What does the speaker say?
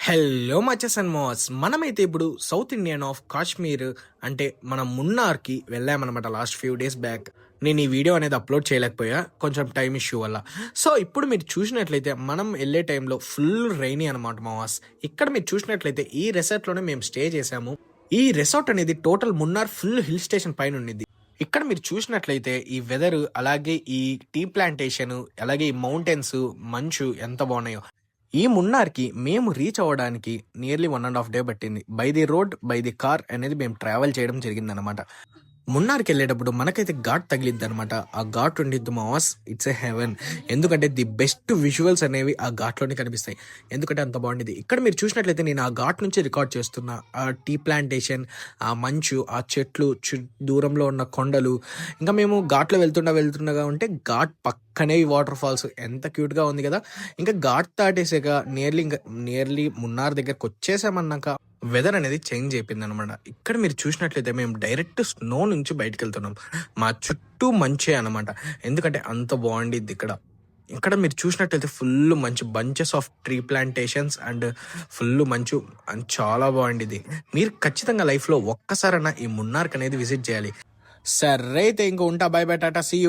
Hello మచెస్ and mass మనమైతే ఇప్పుడు south Indian of Kashmir అంటే మన మున్నార్కి వెళ్ళామన్నమాట లాస్ట్ ఫ్యూ డేస్ బ్యాక్. నేను ఈ వీడియో అనేది అప్లోడ్ చేయలేకపోయా కొంచెం టైం ఇష్యూ వల్ల. సో ఇప్పుడు మీరు చూసినట్లయితే మనం వెళ్ళే టైంలో ఫుల్ రైనీ అనమాట మాస్. ఇక్కడ మీరు చూసినట్లయితే ఈ రిసార్ట్లోనే మేము స్టే చేసాము. ఈ రిసార్ట్ అనేది total Munnar full hill station పైన ఉండింది. ఇక్కడ మీరు చూసినట్లయితే ఈ వెదర్, అలాగే ఈ టీ ప్లాంటేషన్, అలాగే ఈ మౌంటైన్స్, మంచు ఎంత బాగున్నాయో. ఈ మున్నార్కి మేము రీచ్ అవ్వడానికి నియర్లీ 1.5 డే పట్టింది. By the road, by the car అనేది మేము ట్రావెల్ చేయడం జరిగిందనమాట. మున్నార్కి వెళ్ళేటప్పుడు మనకైతే ఘాట్ తగిలిద్ది అనమాట. ఆ ఘాట్ ఉండిద్ది మాస్, ఇట్స్ ఏ హెవెన్. ఎందుకంటే ది బెస్ట్ విజువల్స్ అనేవి ఆ ఘాట్లోనే కనిపిస్తాయి. ఎందుకంటే అంత బాగుండేది. ఇక్కడ మీరు చూసినట్లయితే నేను ఆ ఘాట్ నుంచి రికార్డ్ చేస్తున్నా. ఆ టీ ప్లాంటేషన్, ఆ మంచు, ఆ చెట్లు, దూరంలో ఉన్న కొండలు, ఇంకా మేము ఘాట్లో వెళ్తుండగా ఉంటే ఘాట్ పక్కనే వాటర్ ఫాల్స్ ఎంత క్యూట్గా ఉంది కదా. ఇంకా ఘాట్ దాటేసాక నియర్లీ మున్నార్ దగ్గరకు వచ్చేసామన్నాక వెదర్ అనేది చేంజ్ అయిపోయింది అనమాట. ఇక్కడ మీరు చూసినట్లయితే మేము డైరెక్ట్ స్నో నుంచి బయటకు వెళ్తున్నాం. మా చుట్టూ మంచే అనమాట. ఎందుకంటే అంత బాగుండిద్ది ఇక్కడ. ఇక్కడ మీరు చూసినట్లయితే ఫుల్ మంచి bunches of tree plantations and full మంచు అండ్ చాలా బాగుండిద్ది. మీరు ఖచ్చితంగా లైఫ్లో ఒక్కసారైనా ఈ మున్నార్క్ అనేది విజిట్ చేయాలి. సరే అయితే ఇంకో ఉంటా, బై బై, టాటా, సీ యూ.